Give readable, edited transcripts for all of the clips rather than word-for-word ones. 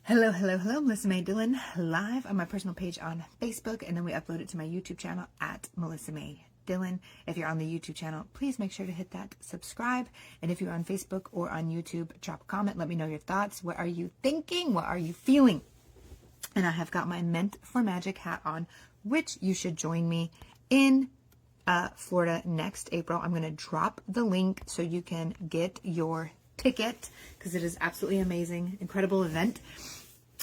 Hello, hello, hello. Melissa May Dillon live on my personal page on Facebook, and then we upload it to my YouTube channel at Melissa May Dillon. If you're on the YouTube channel, please make sure to hit that subscribe. And if you're on Facebook or on YouTube, drop a comment. Let me know your thoughts. What are you thinking? What are you feeling? And I have got my Meant for Magic hat on, which you should join me in Florida next April. I'm going to drop the link so you can get your ticket because it is absolutely amazing, incredible event.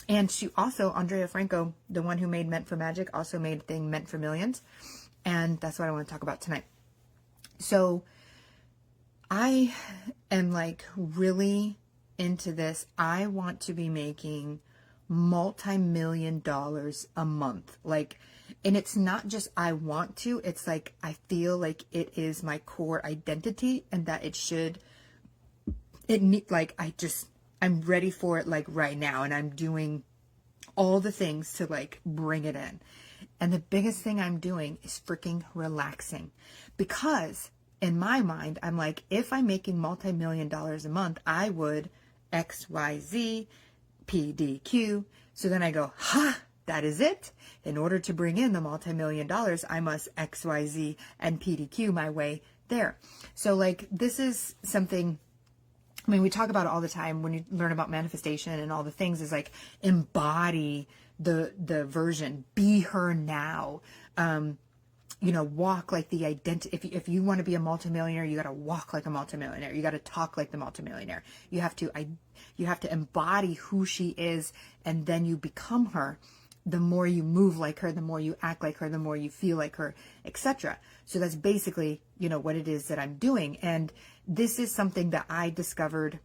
And she also, Andrea Franco, the one who made Meant for Magic, also made the thing Meant for Millions. And that's what I want to talk about tonight. So I am like really into this. I want to be making multi-million dollars a month. Like, and it's not just I want to, it's like I feel like it is my core identity and that it should, I'm ready for it like right now, and I'm doing all the things to like bring it in. And the biggest thing I'm doing is freaking relaxing, because in my mind, I'm like, if I'm making multi-million dollars a month, I would XYZ PDQ. So then I go, that is it. In order to bring in the multi-million dollars, I must XYZ and PDQ my way there. So like, this is something, I mean, we talk about it all the time when you learn about manifestation and all the things, is like embody the version, be her now. Walk like the identity. If you want to be a multimillionaire, you got to walk like a multimillionaire. You got to talk like the multimillionaire. You have to embody who she is, and then you become her. The more you move like her, the more you act like her, the more you feel like her, etc. So that's basically, what it is that I'm doing. And this is something that I discovered,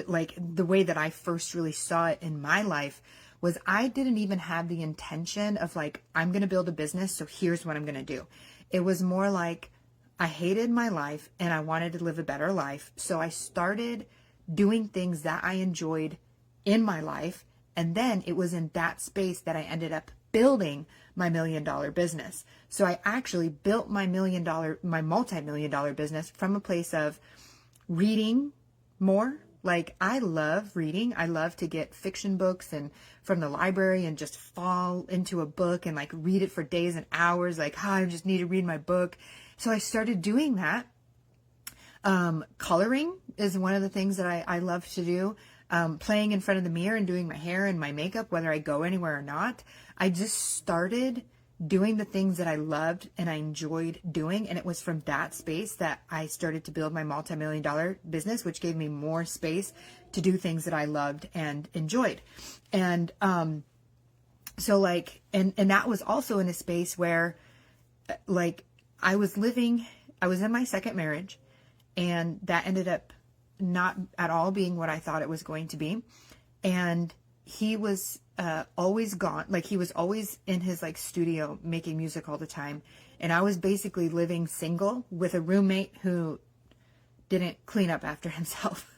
like the way that I first really saw it in my life was I didn't even have the intention of like, I'm going to build a business, so here's what I'm going to do. It was more like I hated my life and I wanted to live a better life. So I started doing things that I enjoyed in my life. And then it was in that space that I ended up building my $1 million business. So I actually built my multi-million dollar business from a place of reading more. Like, I love reading. I love to get fiction books and from the library and just fall into a book and like read it for days and hours. Like, I just need to read my book. So I started doing that. Coloring is one of the things that I love to do. Playing in front of the mirror and doing my hair and my makeup, whether I go anywhere or not. I just started doing the things that I loved and I enjoyed doing. And it was from that space that I started to build my multi-million dollar business, which gave me more space to do things that I loved and enjoyed. And, so like, and that was also in a space where like I was in my second marriage, and that ended up not at all being what I thought it was going to be. And he was always gone. Like, he was always in his like studio making music all the time. And I was basically living single with a roommate who didn't clean up after himself.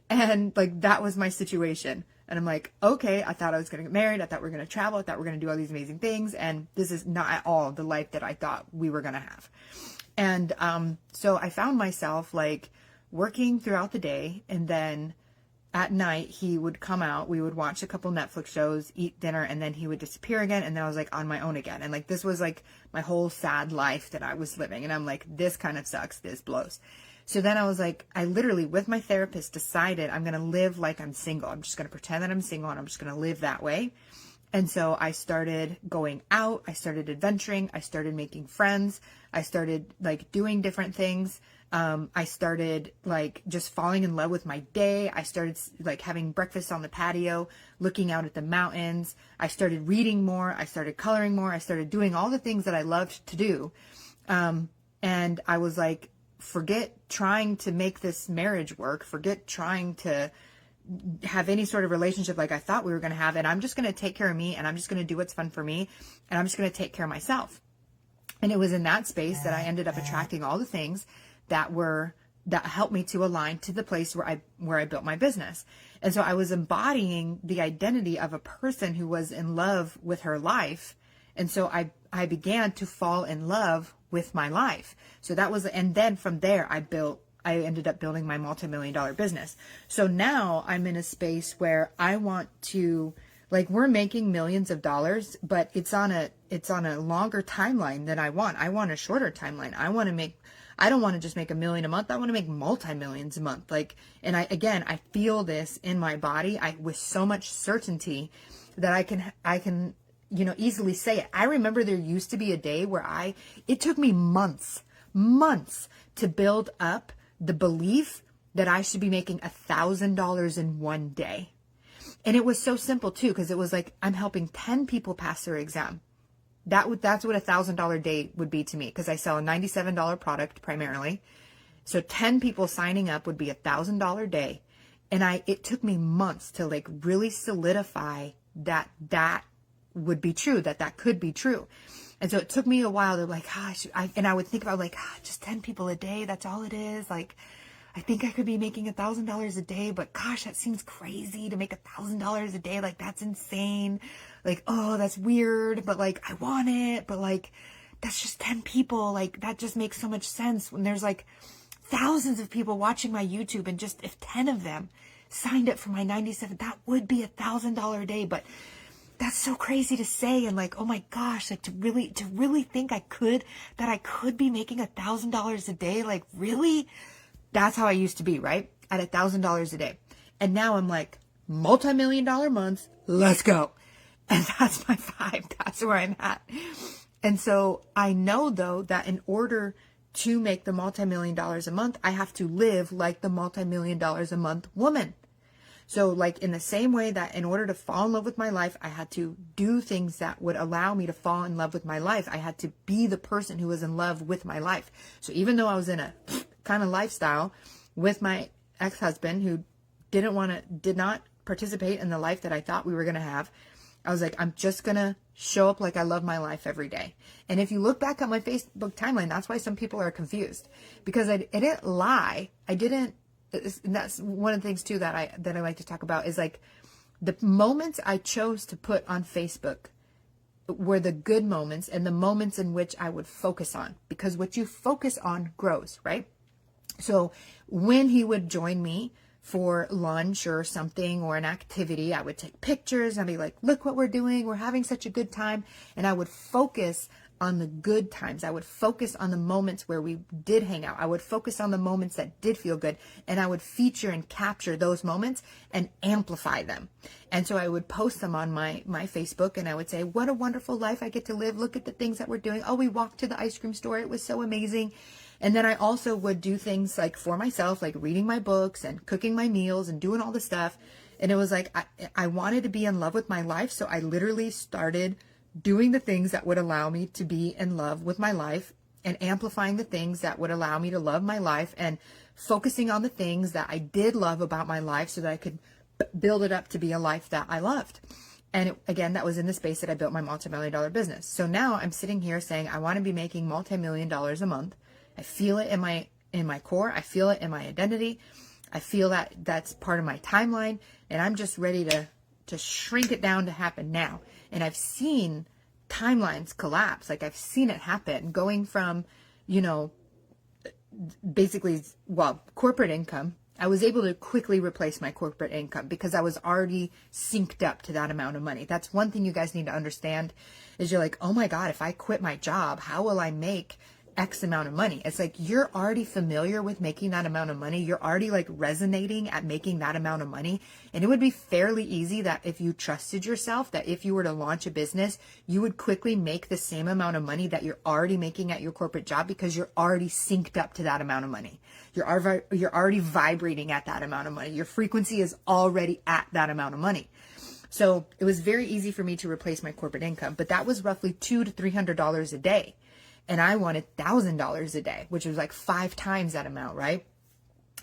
And like, that was my situation. And I'm like, okay, I thought I was going to get married. I thought we were going to travel. I thought we were going to do all these amazing things. And this is not at all the life that I thought we were going to have. And so I found myself like working throughout the day, and then at night he would come out, we would watch a couple Netflix shows, eat dinner, and then he would disappear again, and then I was like on my own again. And like, this was like my whole sad life that I was living, and I'm like, this kind of sucks, this blows. So then I was like, I literally with my therapist decided I'm going to live like I'm single. I'm just going to pretend that I'm single, and I'm just going to live that way. And so I started going out, I started adventuring, I started making friends, I started like doing different things. I started like just falling in love with my day. I started like having breakfast on the patio, looking out at the mountains. I started reading more. I started coloring more. I started doing all the things that I loved to do. And I was like, forget trying to make this marriage work. Forget trying to have any sort of relationship like I thought we were going to have. And I'm just going to take care of me, and I'm just going to do what's fun for me. And I'm just going to take care of myself. And it was in that space that I ended up attracting all the things that helped me to align to the place where I built my business. And so I was embodying the identity of a person who was in love with her life. And so I began to fall in love with my life. So that was, and then from there I built I ended up building my multi-million dollar business. So now I'm in a space where I want to, like, we're making millions of dollars, but it's on a longer timeline than I want. I want a shorter timeline. I don't want to just make $1 million a month. I want to make multi-millions a month. Like, and I feel this in my body, with so much certainty that I can, easily say it. I remember there used to be a day where it took me months to build up the belief that I should be making $1,000 in one day. And it was so simple too, because it was like, I'm helping 10 people pass their exam. That's what $1,000 day would be to me, because I sell a $97 product primarily. So 10 people signing up would be $1,000 day. And it took me months to like really solidify that would be true, that could be true. And so it took me a while to like, gosh, I would think about like, just 10 people a day. That's all it is. Like, I think I could be making $1,000 a day, but gosh, that seems crazy to make $1,000 a day. Like, that's insane. Like, oh, that's weird, but like, I want it, but like, that's just 10 people. Like, that just makes so much sense when there's like thousands of people watching my YouTube, and just if 10 of them signed up for my 97, that would be $1,000 a day. But that's so crazy to say. And like, oh my gosh, like to really think I could be making $1,000 a day. Like, really? That's how I used to be, right? At $1,000 a day. And now I'm like, multi-million-dollar months, let's go. And that's my vibe. That's where I'm at. And so I know though that in order to make the multi-million dollars a month, I have to live like the multi-million dollars a month woman. So like in the same way that in order to fall in love with my life, I had to do things that would allow me to fall in love with my life. I had to be the person who was in love with my life. So even though I was in a kind of lifestyle with my ex-husband who did not participate in the life that I thought we were going to have, I was like, I'm just going to show up like I love my life every day. And if you look back at my Facebook timeline, that's why some people are confused, because I didn't lie. And that's one of the things too that I like to talk about is like the moments I chose to put on Facebook were the good moments and the moments in which I would focus on, because what you focus on grows, right? So when he would join me for lunch or something or an activity, I would take pictures and I'd be like, look what we're doing. We're having such a good time. And I would focus on the good times. I would focus on the moments where we did hang out. I would focus on the moments that did feel good. And I would feature and capture those moments and amplify them. And so I would post them on my Facebook, and I would say, what a wonderful life I get to live. Look at the things that we're doing. Oh, we walked to the ice cream store. It was so amazing. And then I also would do things like for myself, like reading my books and cooking my meals and doing all the stuff. And it was like, I wanted to be in love with my life. So I literally started doing the things that would allow me to be in love with my life, and amplifying the things that would allow me to love my life, and focusing on the things that I did love about my life so that I could build it up to be a life that I loved. And again, that was in the space that I built my multi-million dollar business. So now I'm sitting here saying, I want to be making multi-million dollars a month. I feel it in my core. I feel it in my identity. I feel that that's part of my timeline, and I'm just ready to shrink it down to happen now. And I've seen timelines collapse. Like, I've seen it happen, going from, basically, corporate income. I was able to quickly replace my corporate income because I was already synced up to that amount of money. That's one thing you guys need to understand is you're like, oh my God, if I quit my job, how will I make X amount of money? It's like, you're already familiar with making that amount of money. You're already like resonating at making that amount of money. And it would be fairly easy that if you trusted yourself, that if you were to launch a business, you would quickly make the same amount of money that you're already making at your corporate job, because you're already synced up to that amount of money. You're already vibrating at that amount of money. Your frequency is already at that amount of money. So it was very easy for me to replace my corporate income, but that was roughly $200 to $300 a day. And I wanted $1,000 a day, which was like 5 times that amount, right?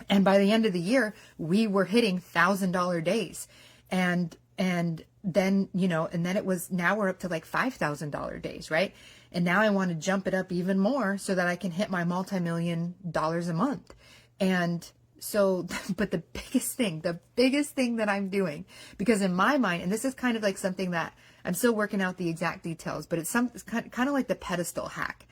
And by the end of the year, we were hitting $1,000 days. And then, and then it was, now we're up to like $5,000 days, right? And now I want to jump it up even more so that I can hit my multi-million dollars a month. And so, but the biggest thing that I'm doing, because in my mind, and this is kind of like something that I'm still working out the exact details, but it's kind of like the pedestal hack.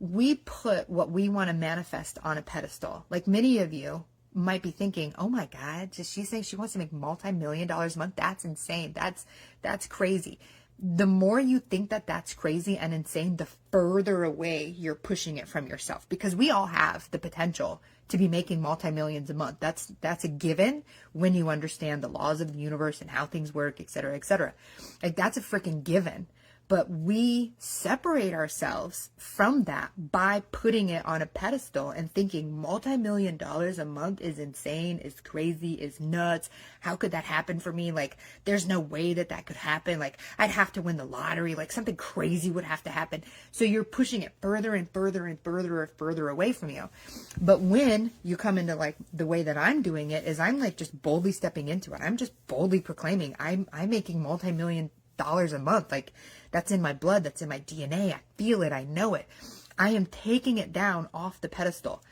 we put what we want to manifest on a pedestal. Like many of you might be thinking, oh my God, she's saying she wants to make multi-million dollars a month. That's insane. That's crazy. The more you think that that's crazy and insane, the further away you're pushing it from yourself, because we all have the potential to be making multi-millions a month. That's a given when you understand the laws of the universe and how things work, et cetera, et cetera. Like that's a freaking given. But we separate ourselves from that by putting it on a pedestal and thinking multi-million dollars a month is insane, is crazy, is nuts. How could that happen for me? Like, there's no way that could happen. Like, I'd have to win the lottery. Like, something crazy would have to happen. So you're pushing it further and further and further and further away from you. But when you come into like the way that I'm doing it is I'm like just boldly stepping into it. I'm just boldly proclaiming I'm making multi-million dollars a month. Like, that's in my blood. That's in my DNA. I feel it. I know it. I am taking it down off the pedestal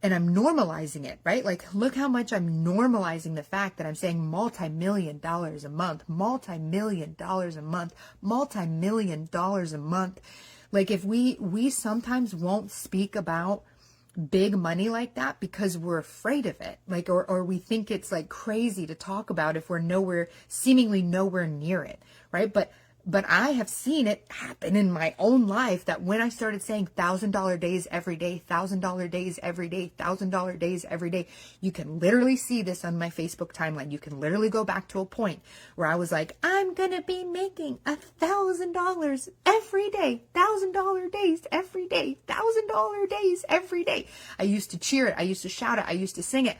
and I'm normalizing it, right? Like, look how much I'm normalizing the fact that I'm saying multi-million dollars a month, multi-million dollars a month, multi-million dollars a month. Like, if we sometimes won't speak about big money like that because we're afraid of it, like, or we think it's like crazy to talk about if we're seemingly nowhere near it, right? But I have seen it happen in my own life that when I started saying $1,000 days every day, $1,000 days every day, $1,000 days every day, you can literally see this on my Facebook timeline. You can literally go back to a point where I was like, I'm going to be making $1,000 every day, $1,000 days every day, $1,000 days every day. I used to cheer it. I used to shout it. I used to sing it.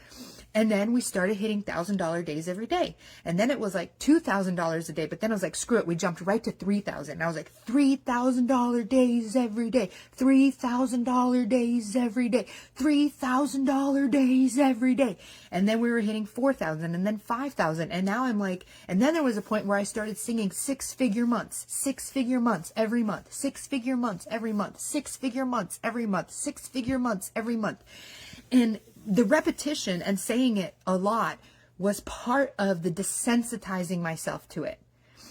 And then we started hitting $1,000 days every day. And then it was like $2,000 a day. But then I was like, screw it. We jumped right to $3,000. And I was like, $3,000 days every day. $3,000 days every day. $3,000 days every day. And then we were hitting 4,000 and then 5,000. And now I'm like, and then there was a point where I started singing 6-figure months every month, 6-figure months every month, 6-figure months every month, 6-figure months every month. And the repetition and saying it a lot was part of the desensitizing myself to it,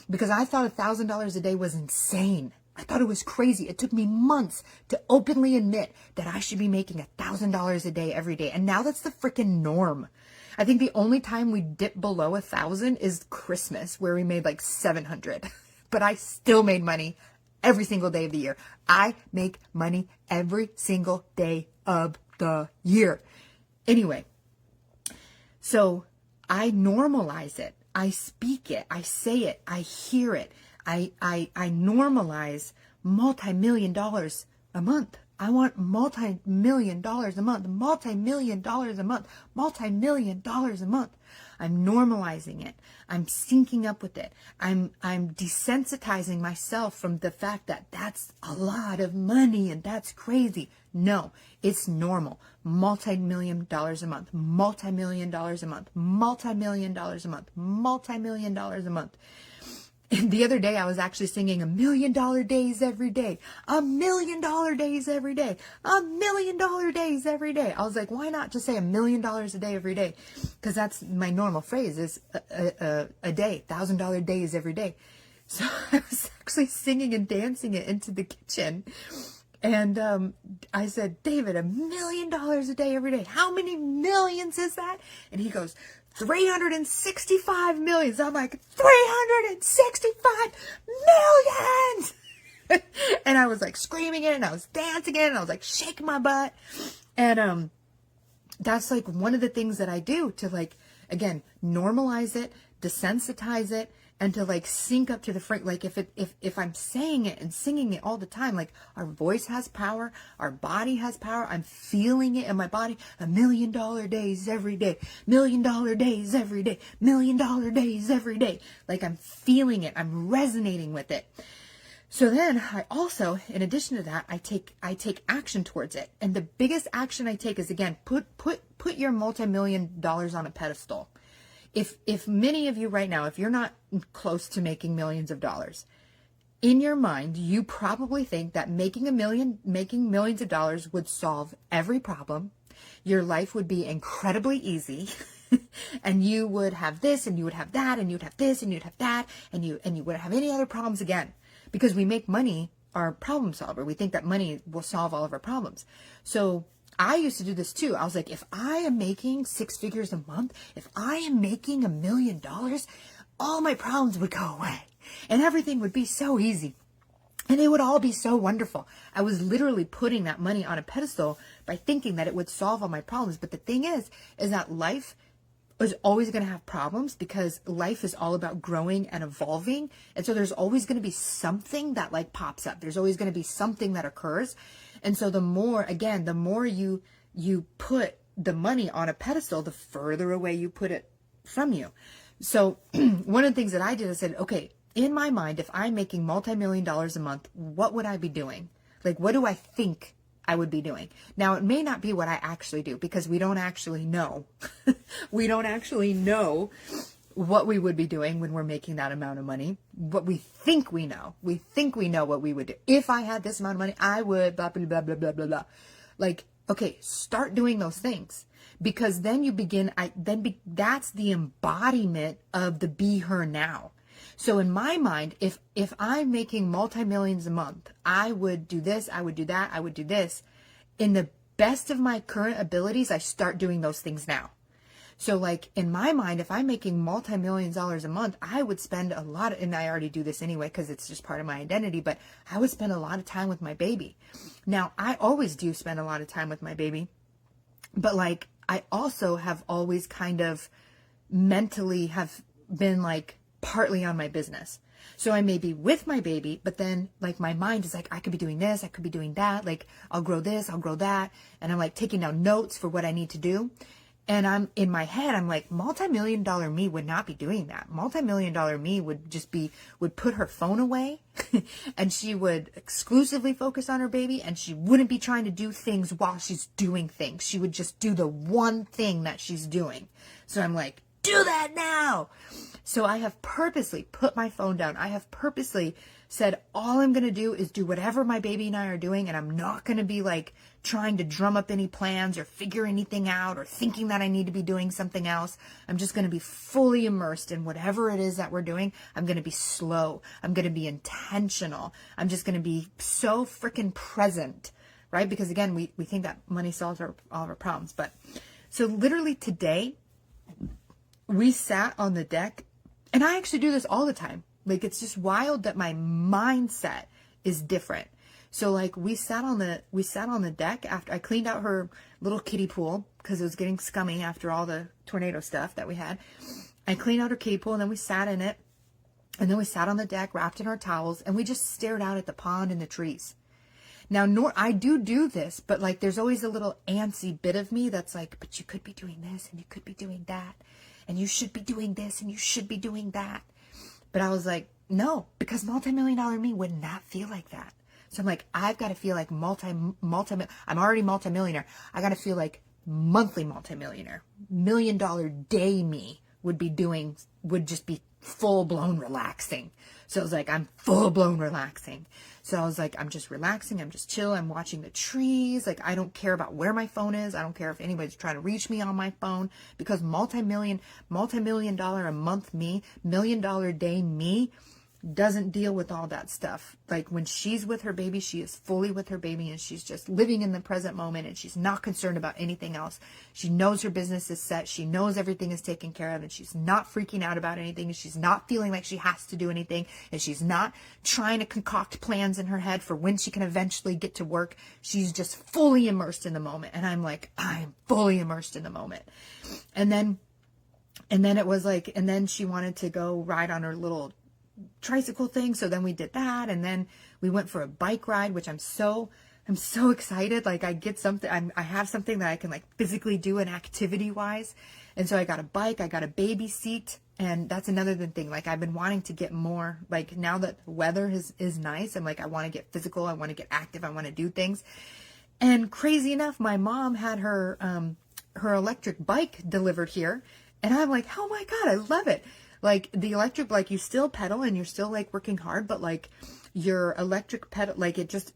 because I thought $1,000 a day was insane. I thought it was crazy. It took me months to openly admit that I should be making $1,000 a day every day. And now that's the freaking norm. I think the only time we dip below 1,000 is Christmas, where we made like 700, but I still made money every single day of the year. I make money every single day of the year. Anyway, so I normalize it. I speak it. I say it. I hear it. I normalize multi-million dollars a month. I want multi-million dollars a month, multi-million dollars a month, multi-million dollars a month. I'm normalizing it. I'm syncing up with it. I'm desensitizing myself from the fact that that's a lot of money and that's crazy. No, it's normal. Multi-million dollars a month, multi-million dollars a month, multi-million dollars a month, multi-million dollars a month. And the other day I was actually singing $1 million days every day, $1 million days every day, $1 million days every day. I was like, why not just say $1 million a day every day? Because that's my normal phrase is a day, $1,000 days every day. So I was actually singing and dancing it into the kitchen. And I said, David, $1 million a day every day. How many millions is that? And he goes, 365 million. So I'm like, 365 millions. And I was like screaming it and I was dancing it and I was like shaking my butt. And that's like one of the things that I do to like, again, normalize it, desensitize it, and to like sync up to the frame. Like if I'm saying it and singing it all the time, like our voice has power, our body has power. I'm feeling it in my body. $1 million days every day, $1 million days every day, $1 million days every day. Like I'm feeling it. I'm resonating with it. So then I also, in addition to that, I take action towards it. And the biggest action I take is, again, put your multi-million dollars on a pedestal. If many of you right now, if you're not close to making millions of dollars, in your mind, you probably think that making millions of dollars would solve every problem. Your life would be incredibly easy. And you would have this and you would have that and you'd have this and you'd have that and you wouldn't have any other problems again. Because we make money our problem solver. We think that money will solve all of our problems. So I used to do this too. I was like, if I am making 6 figures a month, if I am making $1 million, all my problems would go away and everything would be so easy. And it would all be so wonderful. I was literally putting that money on a pedestal by thinking that it would solve all my problems. But the thing is that life is always going to have problems because life is all about growing and evolving. And so there's always going to be something that like pops up. There's always going to be something that occurs. And so the more you put the money on a pedestal, the further away you put it from you. So one of the things that I did, I said, okay, in my mind, if I'm making multi-million dollars a month, what would I be doing? Like, what do I think I would be doing? Now, it may not be what I actually do because we don't actually know. We don't actually know what we would be doing when we're making that amount of money. But we think we know. We think we know what we would do. If I had this amount of money, I would blah, blah, blah, blah, blah, blah, blah. Like, okay, start doing those things. Because then you begin, that's the embodiment of the be her now. So in my mind, if I'm making multi-millions a month, I would do this, I would do that, I would do this. In the best of my current abilities, I start doing those things now. So like in my mind, if I'm making multi-millions dollars a month, I would spend a lot of, and I already do this anyway because it's just part of my identity, but I would spend a lot of time with my baby. Now, I always do spend a lot of time with my baby, but like I also have always kind of mentally have been like partly on my business. So I may be with my baby, but then like my mind is like, I could be doing this, I could be doing that. Like I'll grow this, I'll grow that. And I'm like taking down notes for what I need to do. And I'm in my head, I'm like, multi-million dollar me would not be doing that. Multi-million dollar me would just would put her phone away and she would exclusively focus on her baby and she wouldn't be trying to do things while she's doing things. She would just do the one thing that she's doing. So I'm like, do that now. So I have purposely put my phone down. I have purposely said, all I'm going to do is do whatever my baby and I are doing. And I'm not going to be like trying to drum up any plans or figure anything out or thinking that I need to be doing something else. I'm just going to be fully immersed in whatever it is that we're doing. I'm going to be slow. I'm going to be intentional. I'm just going to be so freaking present, right? Because again, we think that money solves all of our problems. But so literally today, we sat on the deck, and I actually do this all the time. Like, it's just wild that my mindset is different. So like we sat on the deck after I cleaned out her little kiddie pool because it was getting scummy after all the tornado stuff that we had. I cleaned out her kiddie pool and then we sat in it. And then we sat on the deck wrapped in our towels and we just stared out at the pond and the trees. Now, I do this, but like there's always a little antsy bit of me that's like, but you could be doing this and you could be doing that. And you should be doing this and you should be doing that. But I was like, no, because multi-million dollar me would not feel like that. So I'm like, I've got to feel like I'm already multi-millionaire. I got to feel like monthly multi-millionaire. $1 million day me would just be full blown relaxing. So I was like, I'm full blown relaxing. So I was like, I'm just relaxing. I'm just chill. I'm watching the trees. Like, I don't care about where my phone is. I don't care if anybody's trying to reach me on my phone because multi-million dollar a month me, $1 million day me doesn't deal with all that stuff. Like when she's with her baby, she is fully with her baby and she's just living in the present moment and she's not concerned about anything else. She knows her business is set. She knows everything is taken care of and she's not freaking out about anything. And she's not feeling like she has to do anything. And she's not trying to concoct plans in her head for when she can eventually get to work. She's just fully immersed in the moment. And I'm like, I am fully immersed in the moment. And then it was like, and then she wanted to go ride on her little tricycle thing. So then we did that. And then we went for a bike ride, which I'm so excited. Like I get something, I have something that I can like physically do and activity wise. And so I got a bike, I got a baby seat. And that's another thing. Like I've been wanting to get more, like now that the weather is nice. I'm like, I want to get physical. I want to get active. I want to do things. And crazy enough, my mom had her electric bike delivered here. And I'm like, oh my God, I love it. Like the electric, like you still pedal and you're still like working hard, but like your electric pedal, like it just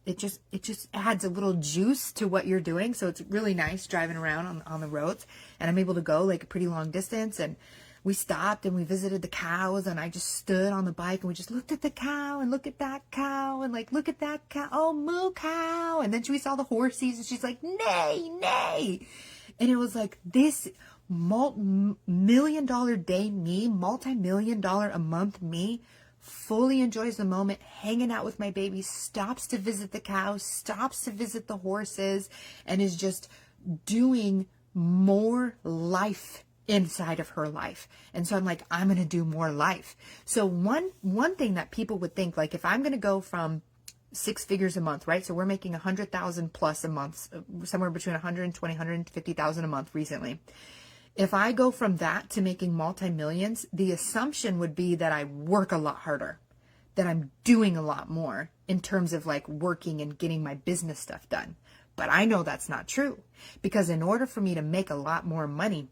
adds a little juice to what you're doing. So it's really nice driving around on the roads and I'm able to go like a pretty long distance. And we stopped and we visited the cows, and I just stood on the bike and we just looked at the cow and look at that cow and like, look at that cow. Oh, moo cow. And then we saw the horses and she's like, nay, nay. And it was like this $1,000,000 day me, multi-million-dollar a month me, fully enjoys the moment, hanging out with my baby, stops to visit the cows, stops to visit the horses, and is just doing more life inside of her life. And so I'm like, I'm going to do more life. So one thing that people would think, like, if I'm going to go from 6 figures a month, right? So we're making 100,000 plus a month, somewhere between 120, 150,000 a month recently. If I go from that to making multi-millions, the assumption would be that I work a lot harder, that I'm doing a lot more in terms of like working and getting my business stuff done. But I know that's not true, because in order for me to make a lot more money,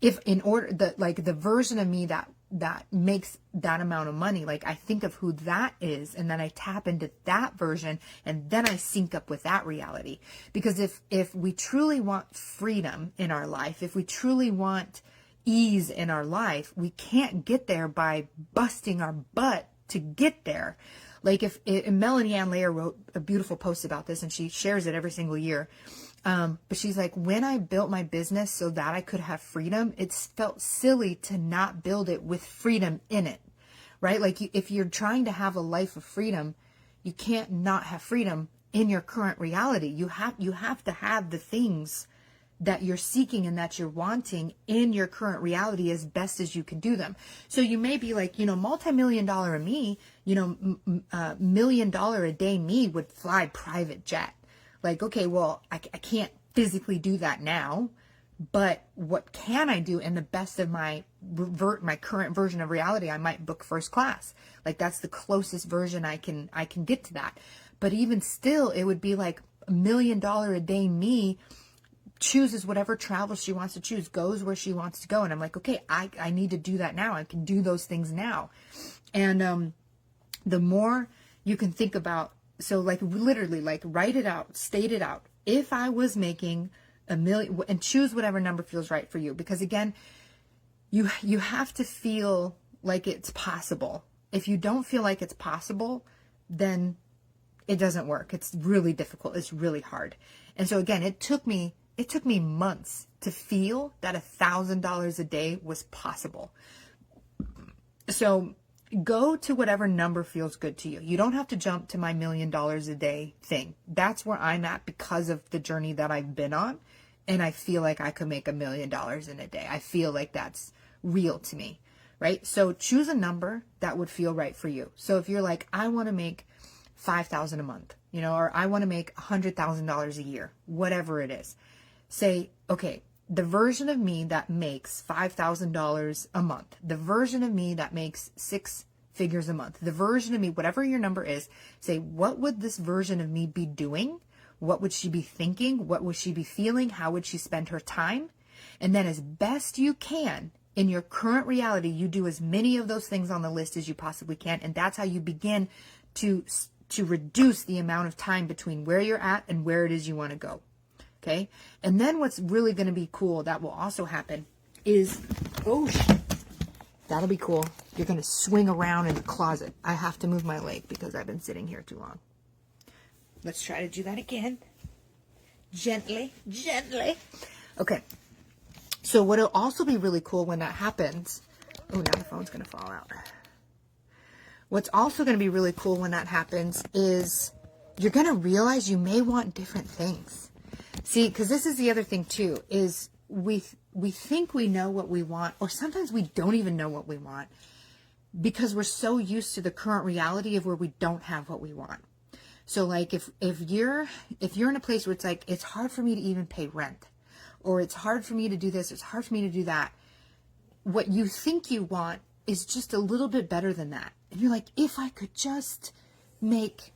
the version of me that makes that amount of money, like I think of who that is, and then I tap into that version, and then I sync up with that reality. Because if we truly want freedom in our life, if we truly want ease in our life, we can't get there by busting our butt to get there. Like Melanie Ann Layer wrote a beautiful post about this, and she shares it every single year. But she's like, when I built my business so that I could have freedom, it felt silly to not build it with freedom in it, right? Like if you're trying to have a life of freedom, you can't not have freedom in your current reality. You have to have the things that you're seeking and that you're wanting in your current reality as best as you can do them. So you may be like, multi-million-dollar me, $1 million a day me would fly private jet. Like, okay, well, I can't physically do that now, but what can I do in the best of my current version of reality? I might book first class. Like that's the closest version I can get to that. But even still, it would be like $1 million a day me chooses whatever travel she wants to choose, goes where she wants to go. And I'm like, okay, I need to do that now. I can do those things now. And the more you can think about, so like literally like write it out, state it out. If I was making $1 million, and choose whatever number feels right for you. Because again, you have to feel like it's possible. If you don't feel like it's possible, then it doesn't work. It's really difficult. It's really hard. And so again, it took me months to feel that $1,000 a day was possible. So go to whatever number feels good to you. You don't have to jump to my $1 million a day thing. That's where I'm at because of the journey that I've been on. And I feel like I could make $1 million in a day. I feel like that's real to me, right? So choose a number that would feel right for you. So if you're like, I want to make $5,000 a month, or I want to make $100,000 a year, whatever it is. Say, okay, the version of me that makes $5,000 a month, the version of me that makes 6 figures a month, the version of me, whatever your number is, say, what would this version of me be doing? What would she be thinking? What would she be feeling? How would she spend her time? And then as best you can in your current reality, you do as many of those things on the list as you possibly can. And that's how you begin to reduce the amount of time between where you're at and where it is you want to go. Okay. And then what's really going to be cool that will also happen is, that'll be cool. You're going to swing around in the closet. I have to move my leg because I've been sitting here too long. Let's try to do that again. Gently, gently. Okay. So what'll also be really cool when that happens. Oh, now the phone's going to fall out. What's also going to be really cool when that happens is you're going to realize you may want different things. See, because this is the other thing too, is we think we know what we want, or sometimes we don't even know what we want because we're so used to the current reality of where we don't have what we want. So like if you're in a place where it's like, it's hard for me to even pay rent, or it's hard for me to do this, it's hard for me to do that. What you think you want is just a little bit better than that. And you're like, if I could just make,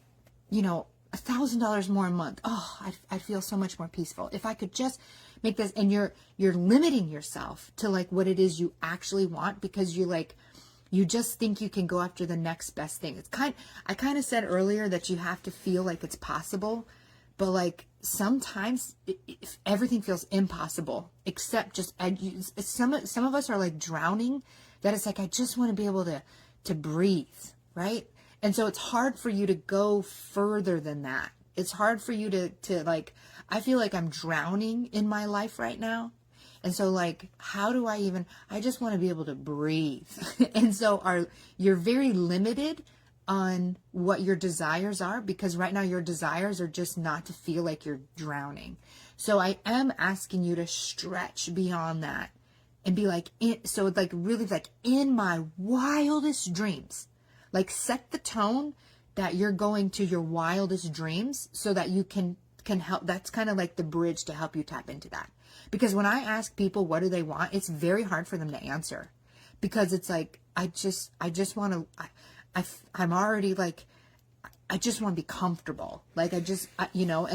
$1,000 more a month, I'd feel so much more peaceful. If I could just make this, and you're limiting yourself to like what it is you actually want because you just think you can go after the next best thing. I kind of said earlier that you have to feel like it's possible, but like sometimes everything feels impossible, except just, some of us are like drowning, that it's like, I just want to be able to breathe, right? And so it's hard for you to go further than that. It's hard for you to like, I feel like I'm drowning in my life right now. And so like, how do I just want to be able to breathe. And so you're very limited on what your desires are, because right now your desires are just not to feel like you're drowning. So I am asking you to stretch beyond that and be like, so it's like really like in my wildest dreams, like set the tone that you're going to your wildest dreams so that you can help. That's kind of like the bridge to help you tap into that. Because when I ask people what do they want, it's very hard for them to answer, because it's like, I just want to, I'm already like, I just want to be comfortable. Like and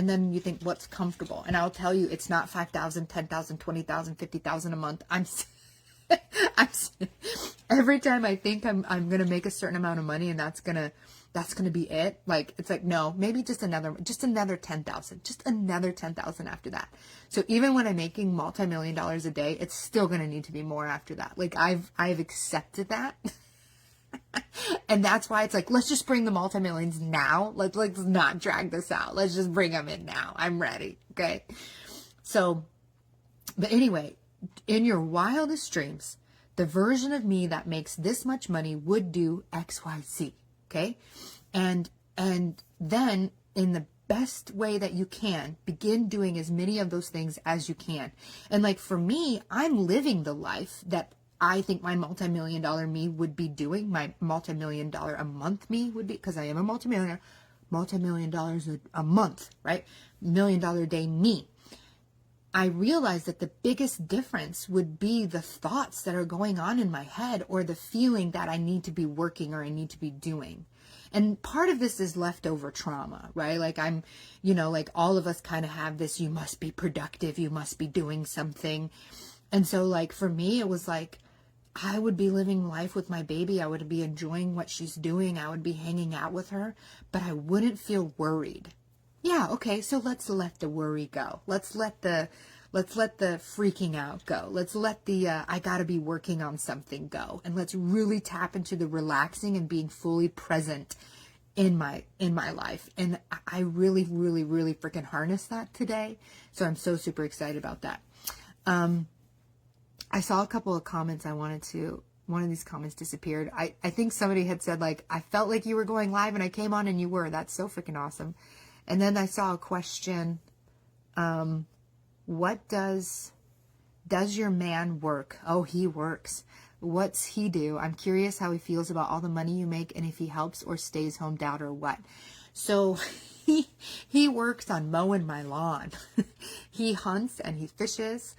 then you think, what's comfortable? And I'll tell you, it's not 5,000, 10,000, 20,000, 50,000 a month. I'm every time I think I'm going to make a certain amount of money and that's going to be it. Like, it's like, no, maybe just another 10,000, just another 10,000 after that. So even when I'm making multi-million dollars a day, it's still going to need to be more after that. Like I've accepted that. And that's why it's like, let's just bring the multi-millions now. Let's not drag this out. Let's just bring them in now. I'm ready. Okay. So, but anyway, in your wildest dreams, the version of me that makes this much money would do X, Y, Z. Okay. And then in the best way that you can, begin doing as many of those things as you can. And like for me, I'm living the life that I think my multi-million dollar me would be doing, my multi-million dollar a month me would be, because I am a multi-millionaire, multi-million dollars a month, right? $1 million a day me. I realized that the biggest difference would be the thoughts that are going on in my head, or the feeling that I need to be working or I need to be doing. And part of this is leftover trauma, right? Like like all of us kind of have this, you must be productive, you must be doing something. And so like for me, it was like, I would be living life with my baby. I would be enjoying what she's doing. I would be hanging out with her, but I wouldn't feel worried. Yeah. Okay. So let's let the worry go. Let's let the freaking out go. Let's let the, I gotta be working on something go. And let's really tap into the relaxing and being fully present in my life. And I really, really, really freaking harnessed that today. So I'm so super excited about that. I saw a couple of comments. One of these comments disappeared. I think somebody had said like, I felt like you were going live and I came on and you were. That's so freaking awesome. And then I saw a question. What does your man work? Oh, he works. What's he do? I'm curious how he feels about all the money you make and if he helps or stays home dad or what. So he works on mowing my lawn. He hunts and he fishes.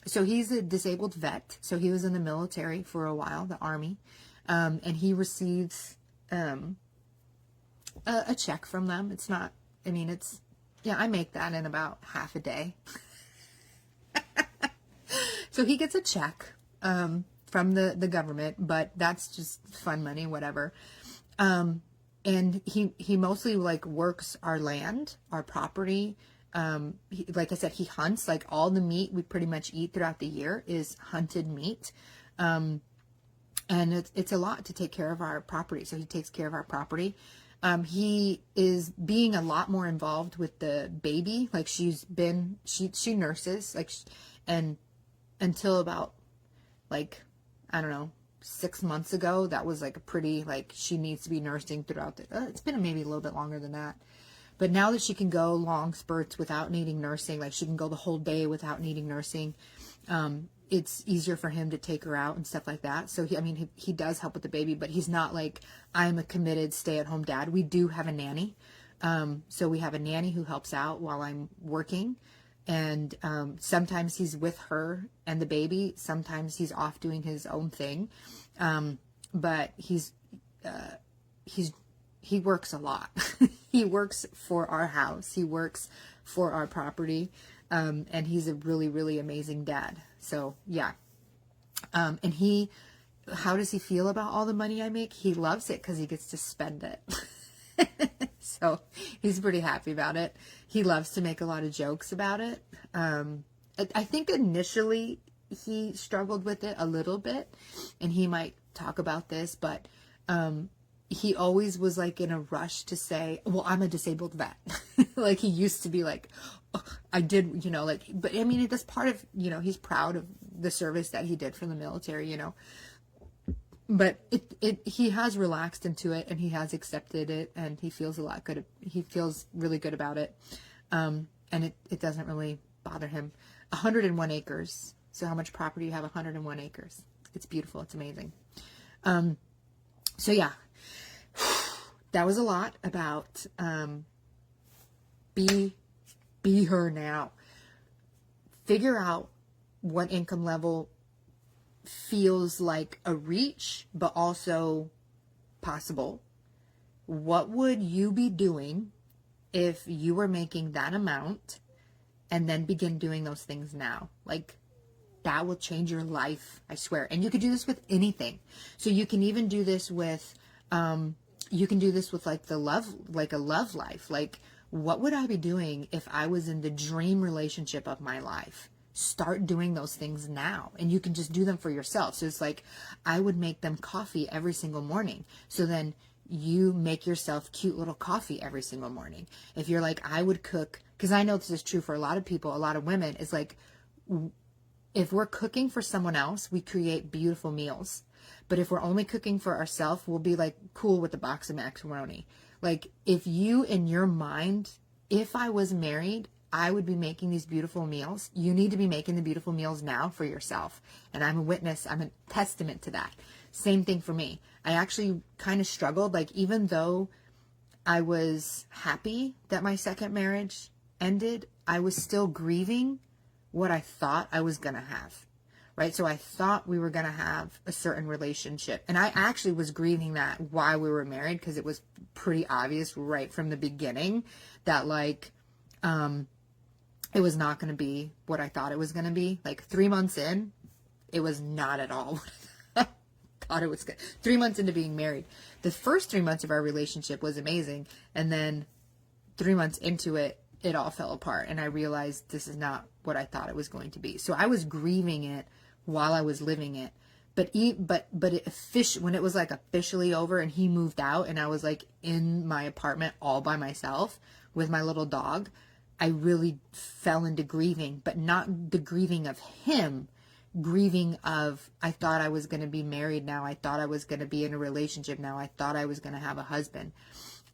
So he's a disabled vet. So he was in the military for a while, the Army. And he receives a check from them. It's not, I make that in about half a day. So he gets a check from the government, but that's just fun money, whatever. And he mostly like works our land, our property. Like I said, he hunts. Like all the meat we pretty much eat throughout the year is hunted meat. And it's a lot to take care of our property. So he takes care of our property. He is being a lot more involved with the baby. Like she nurses, and until about like, I don't know, 6 months ago, that was like a pretty, like she needs to be nursing throughout it's been maybe a little bit longer than that. But now that she can go long spurts without needing nursing, like she can go the whole day without needing nursing, it's easier for him to take her out and stuff like that. So he does help with the baby, but he's not like, I'm a committed stay-at-home dad. We do have a nanny. So we have a nanny who helps out while I'm working. And sometimes he's with her and the baby. Sometimes he's off doing his own thing. But he works a lot. He works for our house. He works for our property. And he's a really, really amazing dad. So yeah. And how does he feel about all the money I make? He loves it because he gets to spend it. So he's pretty happy about it. He loves to make a lot of jokes about it. I think initially he struggled with it a little bit, and he might talk about this, but he always was like in a rush to say, well, I'm a disabled vet. Like he used to be like, oh, I did, like, but I mean, that's part of, he's proud of the service that he did for the military, but he has relaxed into it, and he has accepted it, and he feels he feels really good about it. And it doesn't really bother him. 101 acres. So how much property you have? 101 acres. It's beautiful. It's amazing. So yeah, that was a lot about, be her now. Figure out what income level feels like a reach, but also possible. What would you be doing if you were making that amount, and then begin doing those things now? Like, that will change your life, I swear. And you could do this with anything. So you can even do this with, like a love life. Like, what would I be doing if I was in the dream relationship of my life? Start doing those things now, and you can just do them for yourself. So it's like, I would make them coffee every single morning. So then you make yourself cute little coffee every single morning. If you're like, I would cook, because I know this is true for a lot of people, a lot of women, is like, if we're cooking for someone else, we create beautiful meals. But if we're only cooking for ourselves, we'll be like cool with a box of macaroni. Like, if you, in your mind, if I was married, I would be making these beautiful meals. You need to be making the beautiful meals now for yourself. And I'm a witness. I'm a testament to that. Same thing for me. I actually kind of struggled. Like, even though I was happy that my second marriage ended, I was still grieving what I thought I was going to have. Right? So I thought we were going to have a certain relationship. And I actually was grieving that while we were married, because it was pretty obvious right from the beginning that, like, it was not going to be what I thought it was going to be. Like, 3 months in, it was not at all what I thought it was good. 3 months into being married, the first 3 months of our relationship was amazing. And then 3 months into it, it all fell apart. And I realized this is not what I thought it was going to be. So I was grieving it while I was living it. But when it was like officially over and he moved out and I was like in my apartment all by myself with my little dog, I really fell into grieving, but not the grieving of him, grieving of, I thought I was going to be married now. I thought I was going to be in a relationship now. I thought I was going to have a husband.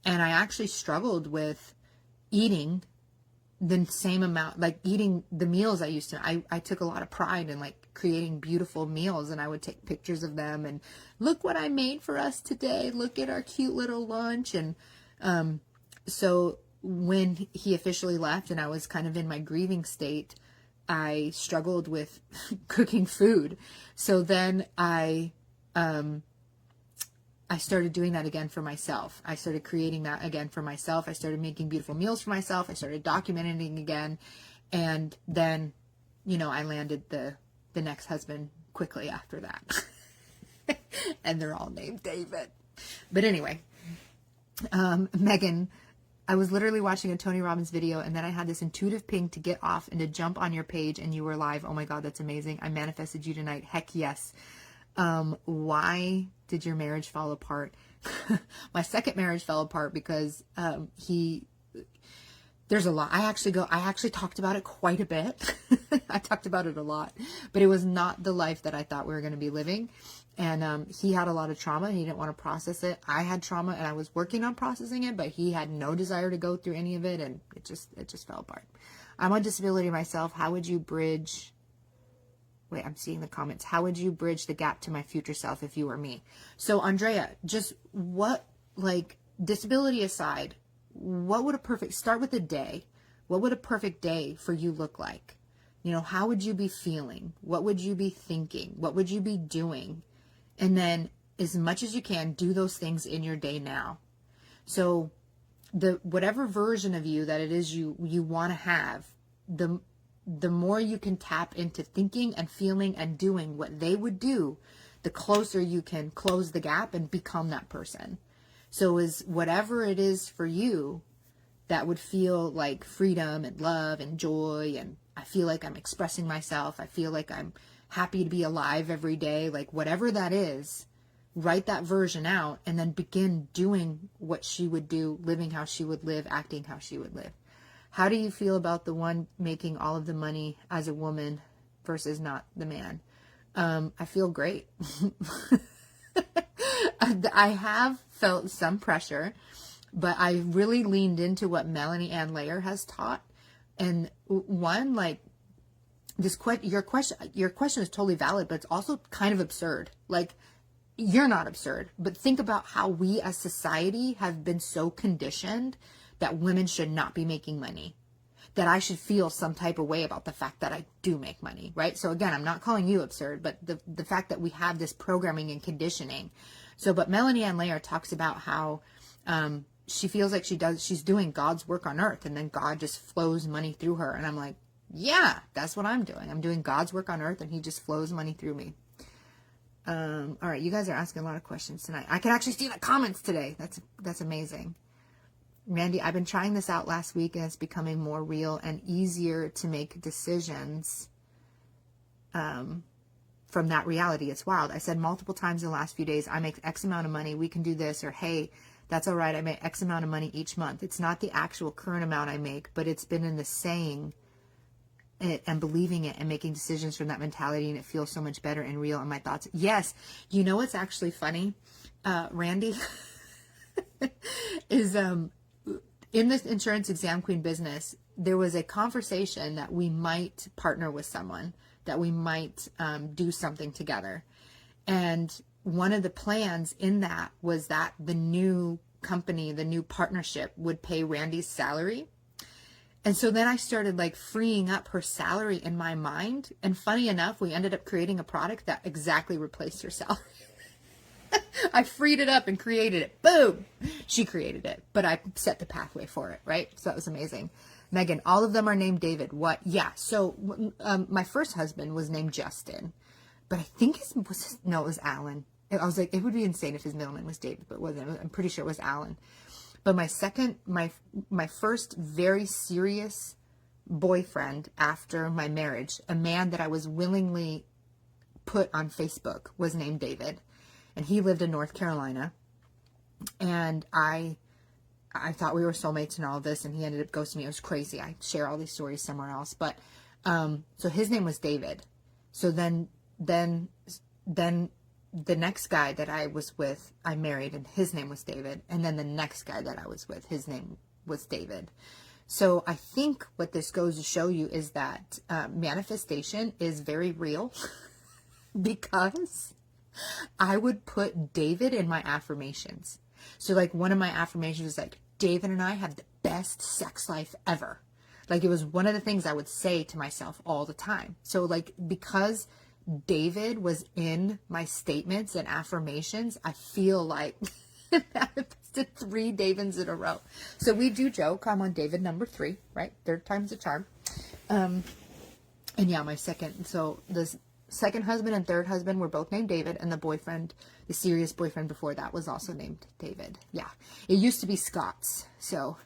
And I actually struggled with eating the same amount, like eating the meals I used to. I took a lot of pride in like creating beautiful meals, and I would take pictures of them and look what I made for us today. Look at our cute little lunch. And so when he officially left and I was kind of in my grieving state, I struggled with cooking food. So then I started doing that again for myself. I started creating that again for myself. I started making beautiful meals for myself. I started documenting again. And then, I landed the next husband quickly after that. And they're all named David. But anyway, Megan, I was literally watching a Tony Robbins video, and then I had this intuitive ping to get off and to jump on your page, and you were live. Oh my God, that's amazing. I manifested you tonight. Heck yes. Why did your marriage fall apart? My second marriage fell apart because there's a lot. I actually talked about it quite a bit. I talked about it a lot, but it was not the life that I thought we were going to be living. And he had a lot of trauma and he didn't want to process it. I had trauma and I was working on processing it, but he had no desire to go through any of it, and it just fell apart. I'm on disability myself. How would you bridge... Wait, I'm seeing the comments. How would you bridge the gap to my future self if you were me? So Andrea, just disability aside, start with a day. What would a perfect day for you look like? How would you be feeling? What would you be thinking? What would you be doing? And then as much as you can, do those things in your day now. So whatever version of you that it is you want to have, the more you can tap into thinking and feeling and doing what they would do, the closer you can close the gap and become that person. So is whatever it is for you that would feel like freedom and love and joy, and I feel like I'm expressing myself, I feel like I'm happy to be alive every day, like whatever that is, write that version out and then begin doing what she would do, living how she would live, acting how she would live. How do you feel about the one making all of the money as a woman versus not the man? I feel great. I have felt some pressure, but I really leaned into what Melanie Ann Layer has taught. And one, like, your question is totally valid, but it's also kind of absurd. Like, you're not absurd, but think about how we as society have been so conditioned that women should not be making money, that I should feel some type of way about the fact that I do make money, right? So again, I'm not calling you absurd, but the fact that we have this programming and conditioning. So, but Melanie Ann Layer talks about how she feels like she's doing God's work on earth, and then God just flows money through her. And I'm like, yeah, that's what I'm doing. I'm doing God's work on earth, and he just flows money through me. All right, you guys are asking a lot of questions tonight. I can actually see the comments today. That's amazing. Randy, I've been trying this out last week, and it's becoming more real and easier to make decisions from that reality. It's wild. I said multiple times in the last few days, I make X amount of money, we can do this, or hey, that's all right, I make X amount of money each month. It's not the actual current amount I make, but it's been in the saying it and believing it and making decisions from that mentality, and it feels so much better and real in my thoughts. Yes. You know what's actually funny, Randy, is in this insurance exam queen business, there was a conversation that we might partner with someone, that we might do something together. And one of the plans in that was that the new company, the new partnership would pay Randy's salary. And so then I started like freeing up her salary in my mind. And funny enough, we ended up creating a product that exactly replaced her salary. I freed it up and created it. Boom. She created it, but I set the pathway for it, right? So that was amazing. Megan, all of them are named David. What? Yeah. So my first husband was named Justin, but I think it was Alan. I was like, it would be insane if his middle name was David, but it wasn't. I'm pretty sure it was Alan. But my first very serious boyfriend after my marriage, a man that I was willingly put on Facebook, was named David. And he lived in North Carolina. And I thought we were soulmates and all this, and he ended up ghosting me. It was crazy. I share all these stories somewhere else. But so his name was David. So then the next guy that I was with, I married, and his name was David. And then the next guy that I was with, his name was David. So I think what this goes to show you is that manifestation is very real because I would put David in my affirmations. So like one of my affirmations was like, David and I have the best sex life ever. Like it was one of the things I would say to myself all the time. So like, because David was in my statements and affirmations, I feel like manifested 3 Davids in a row. So we do joke, I'm on David number 3, right? 3rd time's a charm. And yeah, the second husband and third husband were both named David, and the serious boyfriend before that was also named David. Yeah. It used to be Scott's, so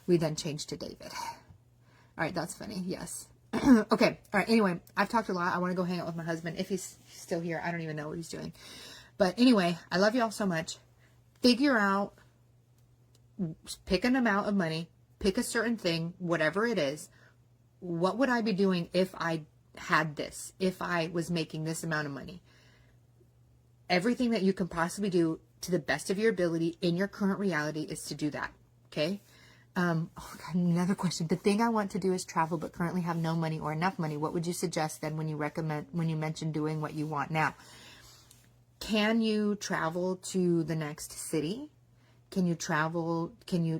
we then changed to David. All right, that's funny. Yes. Okay. All right. Anyway, I've talked a lot. I want to go hang out with my husband. If he's still here, I don't even know what he's doing. But anyway, I love you all so much. Figure out, pick an amount of money, pick a certain thing, whatever it is. What would I be doing if I had this, if I was making this amount of money? Everything that you can possibly do to the best of your ability in your current reality is to do that. Okay. Oh God, another question. The thing I want to do is travel, but currently have no money or enough money. What would you suggest then when you mention doing what you want now? Can you travel to the next city? Can you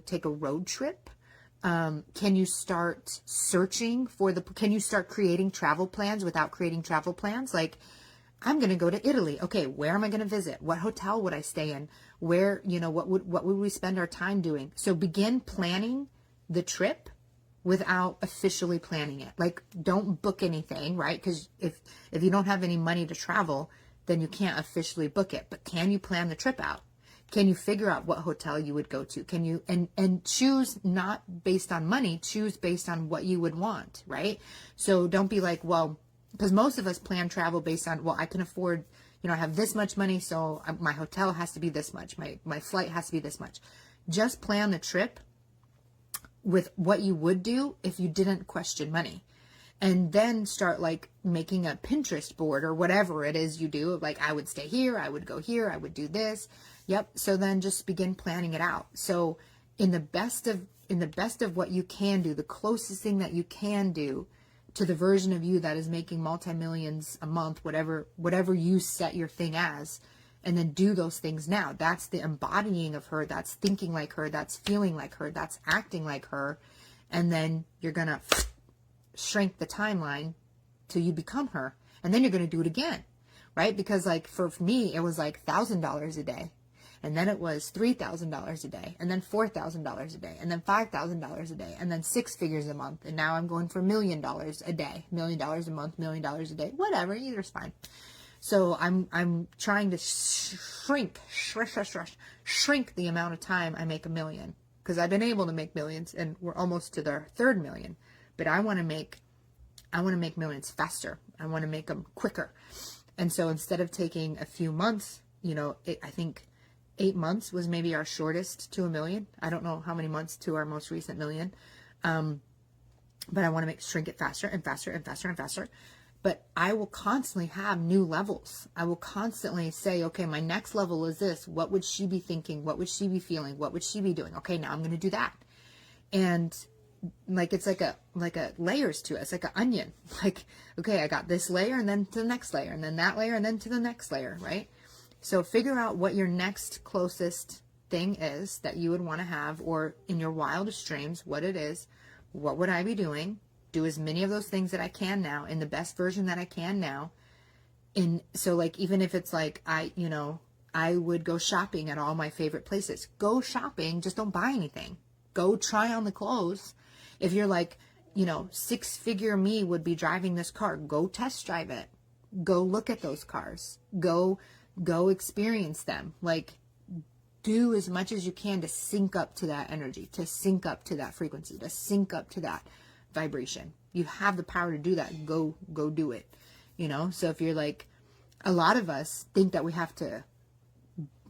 take a road trip? Can you start searching can you start creating travel plans without creating travel plans? Like, I'm going to go to Italy. Okay. Where am I going to visit? What hotel would I stay in? Where, what would we spend our time doing? So begin planning the trip without officially planning it. Like, don't book anything, right? Because if you don't have any money to travel, then you can't officially book it. But can you plan the trip out? Can you figure out what hotel you would go to? Can you, and choose not based on money, choose based on what you would want, right? So don't be like, well, because most of us plan travel based on, well, I can afford, I have this much money, so my hotel has to be this much. My flight has to be this much. Just plan the trip with what you would do if you didn't question money. And then start like making a Pinterest board or whatever it is you do. Like, I would stay here, I would go here, I would do this. Yep. So then just begin planning it out. So in the best of what you can do, the closest thing that you can do to the version of you that is making multi-millions a month, whatever you set your thing as, and then do those things now. That's the embodying of her. That's thinking like her. That's feeling like her. That's acting like her. And then you're going to shrink the timeline till you become her. And then you're going to do it again, right? Because like for me, it was like $1,000 a day. And then it was $3,000 a day, and then $4,000 a day, and then $5,000 a day, and then 6 figures a month. And now I'm going for $1 million a day, $1 million a month, $1 million a day, whatever, either's fine. So I'm trying to shrink the amount of time I make $1 million, because I've been able to make millions, and we're almost to the 3rd million. But I want to make millions faster. I want to make them quicker. And so instead of taking a few months, I think 8 months was maybe our shortest to $1 million. I don't know how many months to our most recent $1 million. But I want to shrink it faster and faster and faster and faster. But I will constantly have new levels. I will constantly say, okay, my next level is this. What would she be thinking? What would she be feeling? What would she be doing? Okay, now I'm going to do that. And like, it's like a layers to it. It's like an onion. Like, okay, I got this layer, and then to the next layer, and then that layer, and then to the next layer, right? So figure out what your next closest thing is that you would want to have, or in your wildest dreams, what it is. What would I be doing? Do as many of those things that I can now in the best version that I can now. So like, even if it's like, I would go shopping at all my favorite places. Go shopping, just don't buy anything. Go try on the clothes. If you're like, 6-figure me would be driving this car, go test drive it. Go look at those cars. Go experience them. Like, do as much as you can to sync up to that energy, to sync up to that frequency, to sync up to that vibration. You have the power to do that. Go do it. So if you're like, a lot of us think that we have to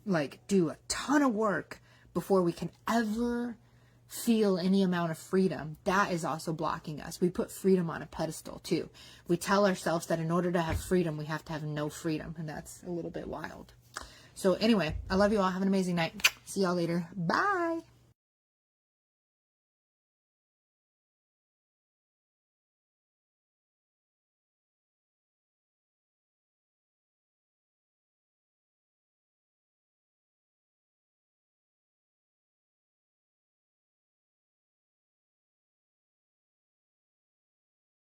like do a ton of work before we can ever feel any amount of freedom. That is also blocking us. We put freedom on a pedestal too. We tell ourselves that in order to have freedom, we have to have no freedom. And that's a little bit wild. So anyway, I love you all. Have an amazing night. See y'all later. Bye.